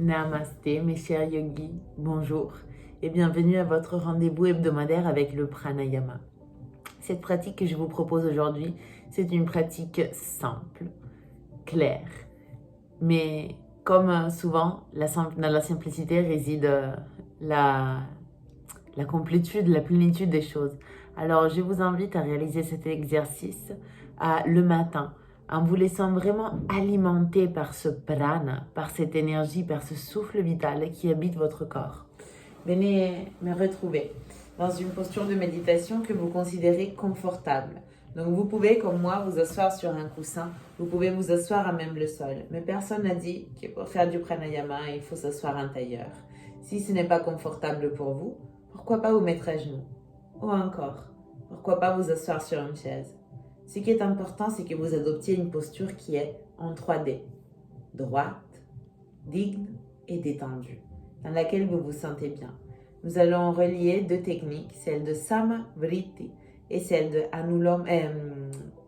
Namasté mes chers yogis, bonjour et bienvenue à votre rendez-vous hebdomadaire avec le pranayama. Cette pratique que je vous propose aujourd'hui, c'est une pratique simple, claire, mais comme souvent, dans la simplicité réside la complétude, la plénitude des choses. Alors je vous invite à réaliser cet exercice le matin, en vous laissant vraiment alimenter par ce prana, par cette énergie, par ce souffle vital qui habite votre corps. Venez me retrouver dans une posture de méditation que vous considérez confortable. Donc vous pouvez, comme moi, vous asseoir sur un coussin, vous pouvez vous asseoir à même le sol. Mais personne n'a dit que pour faire du pranayama, il faut s'asseoir en tailleur. Si ce n'est pas confortable pour vous, pourquoi pas vous mettre à genoux? Ou encore, pourquoi pas vous asseoir sur une chaise? Ce qui est important, c'est que vous adoptiez une posture qui est en 3D, droite, digne et détendue, dans laquelle vous vous sentez bien. Nous allons relier deux techniques, celle de Samavriti et celle de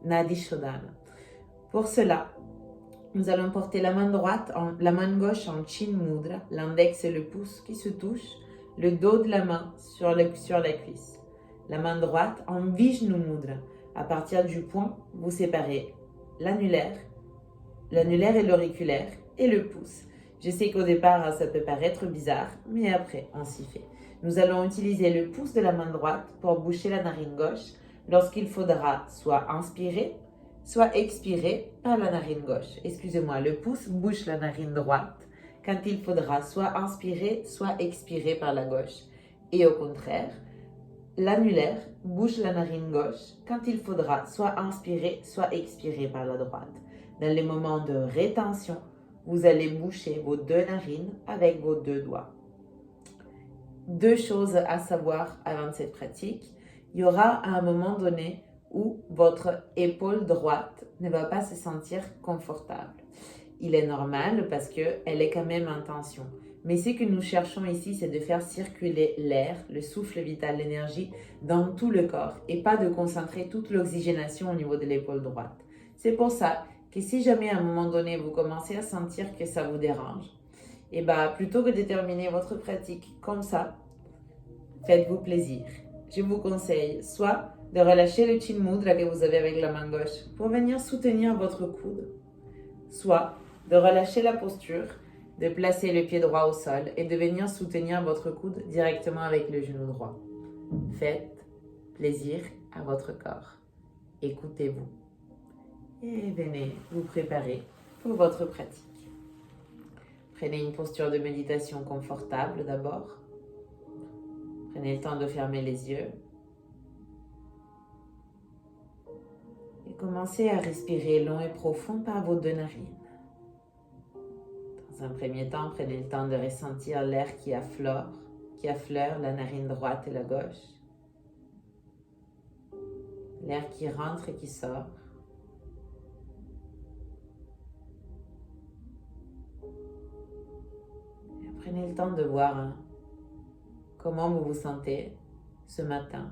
Nadi Shodhana. Pour cela, nous allons porter la main gauche en Chin Mudra, l'index et le pouce qui se touchent, le dos de la main sur la cuisse. La main droite en Vishnu Mudra. À partir du poing, vous séparez l'annulaire et l'auriculaire et le pouce. Je sais qu'au départ, ça peut paraître bizarre, mais après, on s'y fait. Nous allons utiliser le pouce de la main droite pour boucher la narine gauche lorsqu'il faudra soit inspirer, soit expirer par la narine gauche. Excusez-moi, le pouce bouche la narine droite quand il faudra soit inspirer, soit expirer par la gauche. Et au contraire, l'annulaire bouche la narine gauche quand il faudra soit inspirer, soit expirer par la droite. Dans les moments de rétention, vous allez boucher vos deux narines avec vos deux doigts. Deux choses à savoir avant cette pratique. Il y aura un moment donné où votre épaule droite ne va pas se sentir confortable. Il est normal parce qu'elle est quand même en tension. Mais ce que nous cherchons ici, c'est de faire circuler l'air, le souffle vital, l'énergie dans tout le corps et pas de concentrer toute l'oxygénation au niveau de l'épaule droite. C'est pour ça que si jamais à un moment donné vous commencez à sentir que ça vous dérange, et plutôt que de terminer votre pratique comme ça, faites-vous plaisir. Je vous conseille soit de relâcher le Chin Mudra que vous avez avec la main gauche pour venir soutenir votre coude, soit de relâcher la posture, de placer le pied droit au sol et de venir soutenir votre coude directement avec le genou droit. Faites plaisir à votre corps. Écoutez-vous. Et venez vous préparer pour votre pratique. Prenez une posture de méditation confortable d'abord. Prenez le temps de fermer les yeux. Et commencez à respirer long et profond par vos deux narines. Dans un premier temps, prenez le temps de ressentir l'air qui affleure la narine droite et la gauche. L'air qui rentre et qui sort. Et prenez le temps de voir comment vous vous sentez ce matin.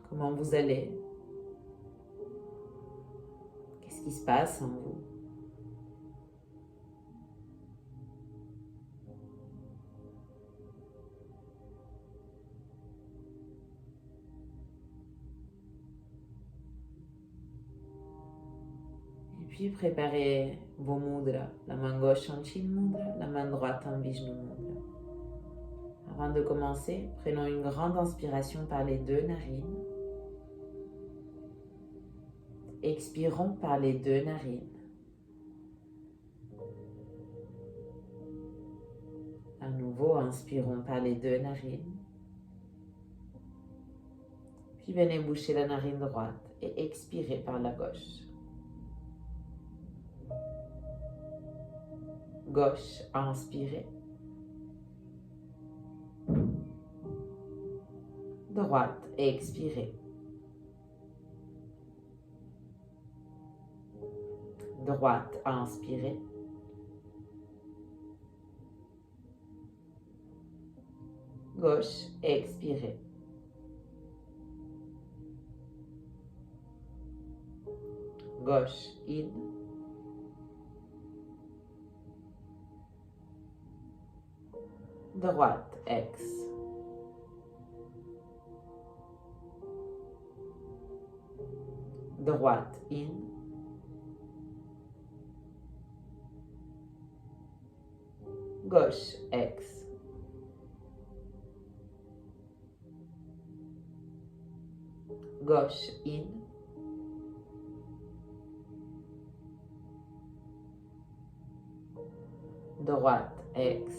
Comment vous allez. Qu'est-ce qui se passe en vous? Et puis préparez vos mudras, la main gauche en Chin Mudra, la main droite en Vishnu Mudra. Avant de commencer, prenons une grande inspiration par les deux narines. Expirons par les deux narines. À nouveau, inspirons par les deux narines. Puis venez boucher la narine droite et expirez par la gauche. Gauche, inspirez. Droite, expirez. Droite, inspirez. Gauche, expirez. Gauche, in. droite, X, droite, in, gauche, X, gauche, in, droite, X,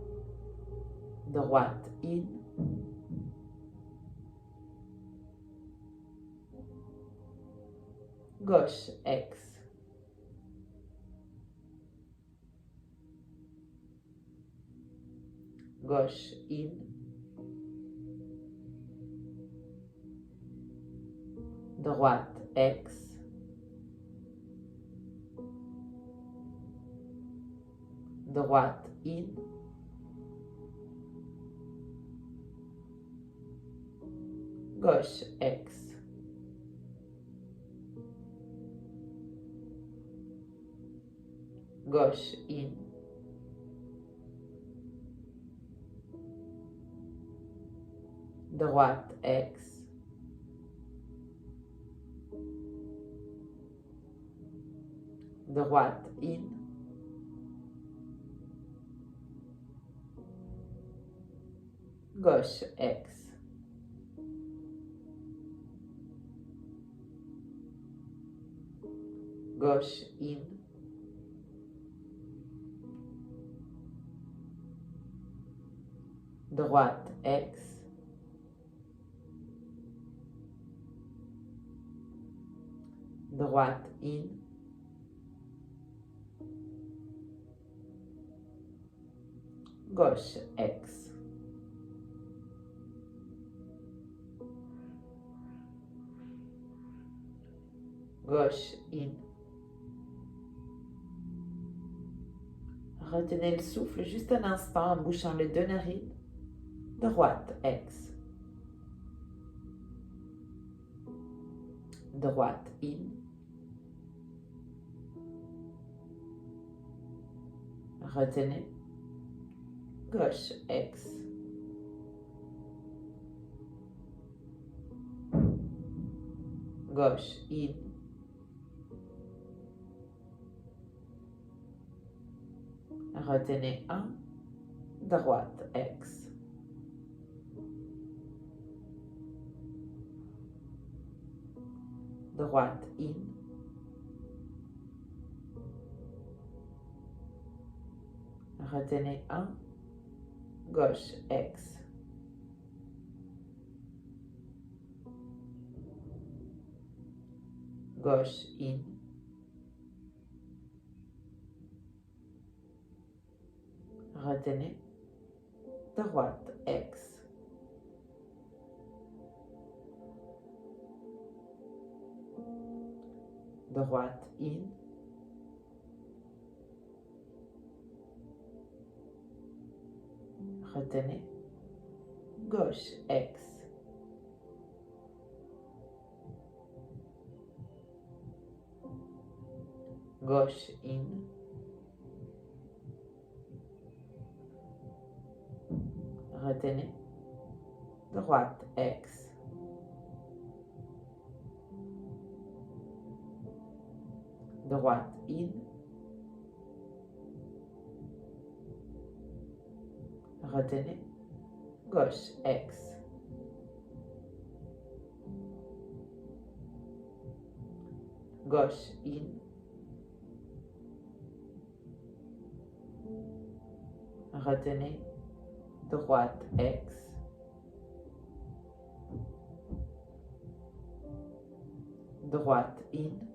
droite, in, gauche, X, gauche, in, droite, X, droite, in, gauche, X, gauche, in, droite, X, droite, in, gauche, X, gauche, in, droite, X, droite, in, gauche, X, gauche, in. Retenez le souffle juste un instant en bouchant les deux narines. Droite, X, droite, in, retenez, gauche, X, gauche, in, retenez 1, droite, X, droite, in, retenez 1, gauche, X, gauche, in, retenez, droite, X, droite, in, retenez, gauche, X, gauche, in, retenez, droite, X, droite, in, retenez, gauche, X, gauche, in, retenez, droite, X, droite, in,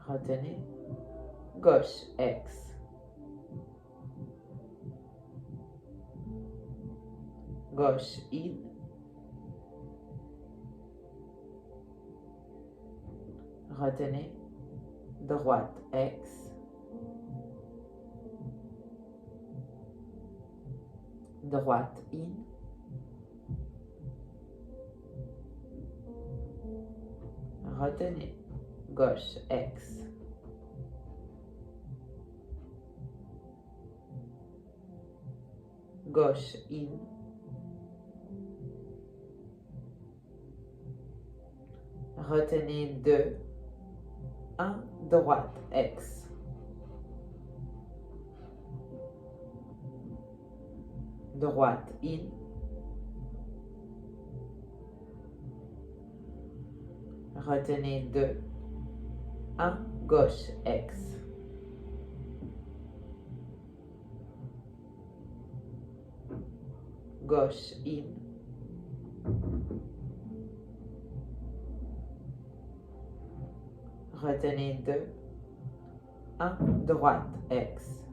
retenez, gauche, X, gauche, in, retenez, droite, X, droite, in, Retenez. Gauche, X. Gauche, in. Retenez 2. 1. Droite, X. Droite, in. Retenez 2. 1. Gauche, X. Gauche, in. Retenez 2. 1. Droite, X.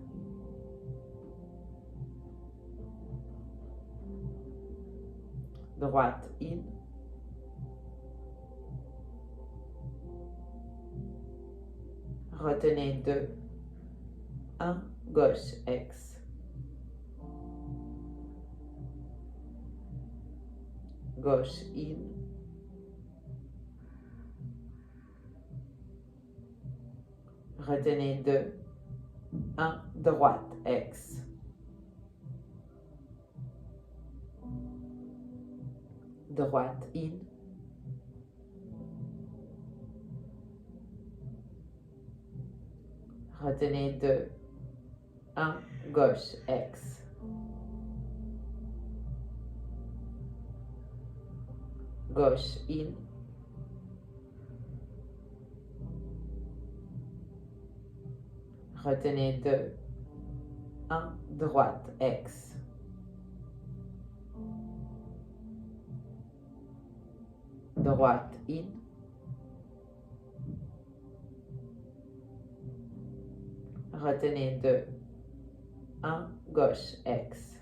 Droite, in. Retenez 2. 1. Gauche, X. Gauche, in. Retenez 2. 1. Droite, X. Droite, in. Retenez 2. 1. Gauche, X. Gauche, in. Retenez 2. 1. Droite, X. Droite, in. Retenez 2. 1. Gauche, X.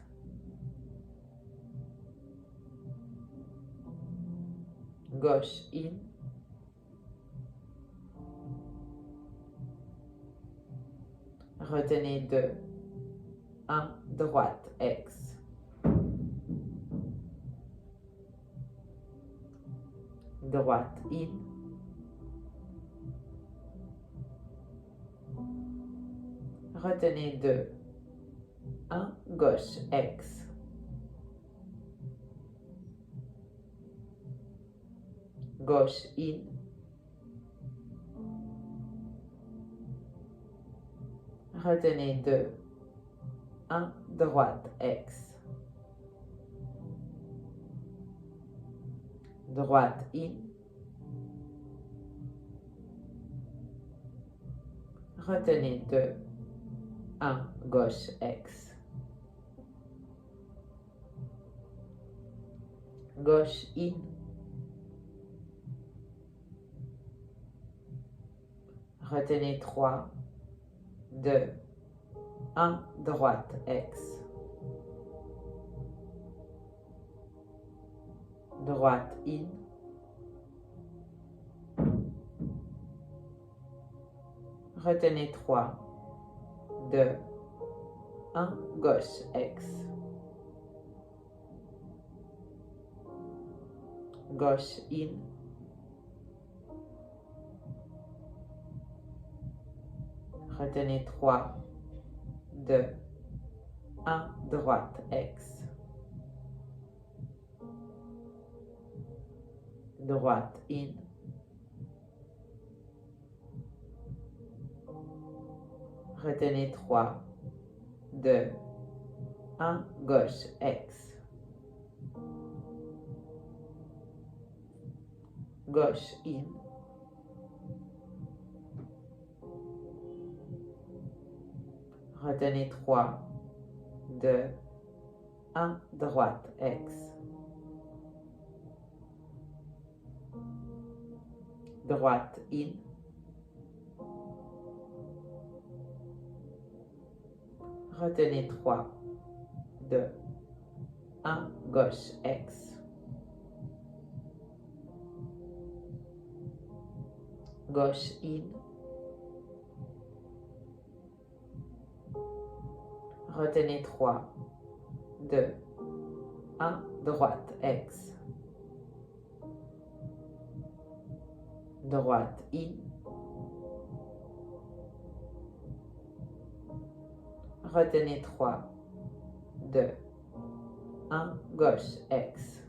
Gauche, in. Retenez 2. 1. Droite, X. Droite, in. Retenez 2. 1. Gauche, X. Gauche, in. Retenez 2. 1. Droite, X. Droite, in. Retenez 2. 1. Gauche, X. Gauche, in. Retenez 3. 2. 1. Droite, X. Droite, in. Retenez 3. 2. 1. Gauche, X. Gauche, in. Retenez 3. 2. 1. Droite, X. Droite, in. Retenez 3. 2. 1. Gauche, X. Gauche, in. Retenez 3. 2. 1. Droite, X. Droite, in. Retenez 3. 2. 1. Gauche, X. Gauche, in. Retenez 3. 2. 1. Droite, X. droite in, retenez 3, 2, 1, gauche, ex,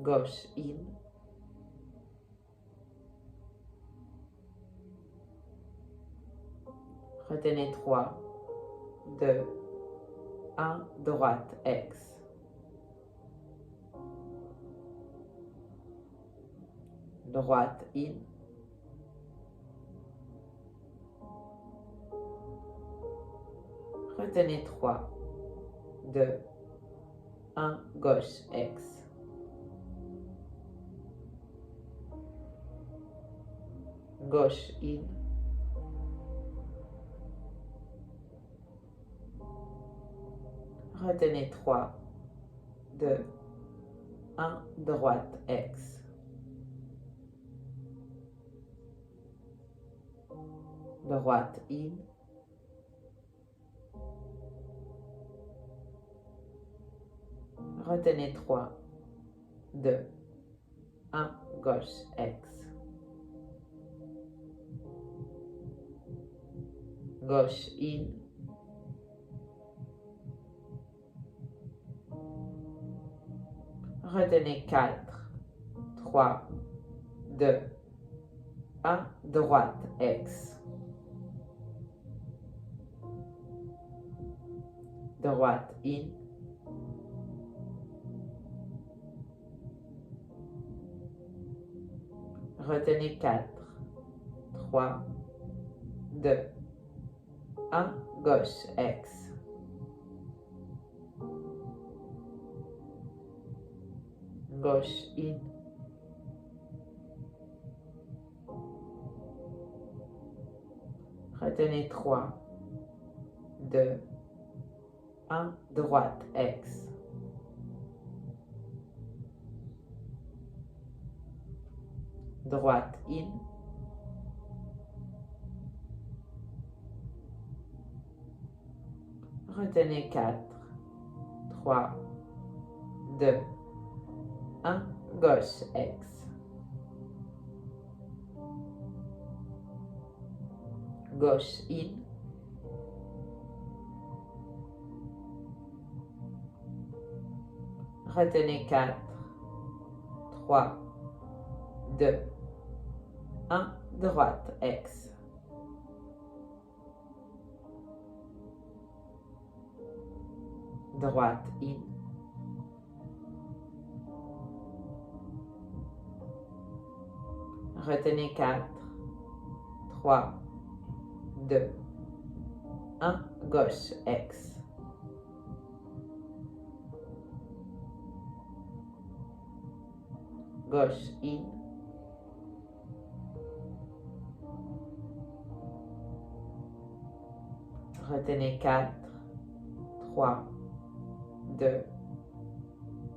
gauche in, retenez 3, 2, 1, droite, ex, droite in, retenez 3, 2, 1, gauche, ex, gauche in, retenez 3, 2, 1, droite, ex, droite in, retenez 3, 2, 1, gauche, ex, gauche in, retenez 4, 3, 2, 1, droite, ex, droite in, retenez 4, 3, 2, 1, gauche, ex, gauche in, retenez 3, 2, 1, droite, ex, droite in, retenez 4, 3, 2, 1, gauche, ex, gauche in, retenez 4, 3, 2, 1, droite, ex, droite in, retenez 4, 3, 2, 1, gauche, ex, gauche in, retenez 4, 3, 2,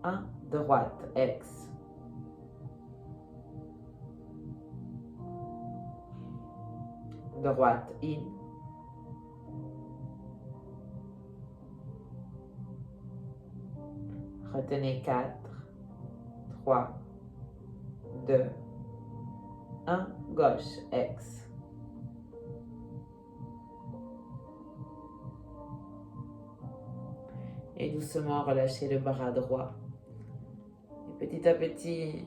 1, droite, ex, droite in, retenez 4, 3, 2, 1, gauche, ex, et doucement relâchez le bras droit. Et petit à petit,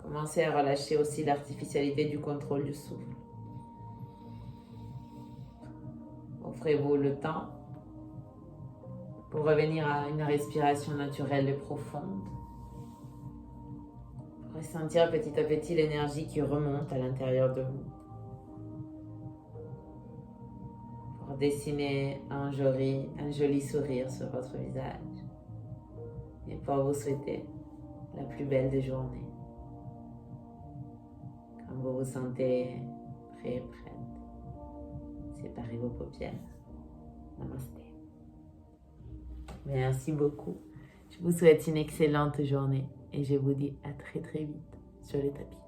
commencez à relâcher aussi l'artificialité du contrôle du souffle. Offrez-vous le temps pour revenir à une respiration naturelle et profonde. Ressentir petit à petit l'énergie qui remonte à l'intérieur de vous. Pour dessiner un joli sourire sur votre visage. Et pour vous souhaiter la plus belle des journées. Quand vous vous sentez prêt et prête, séparez vos paupières. Namasté. Merci beaucoup. Je vous souhaite une excellente journée et je vous dis à très très vite sur le tapis.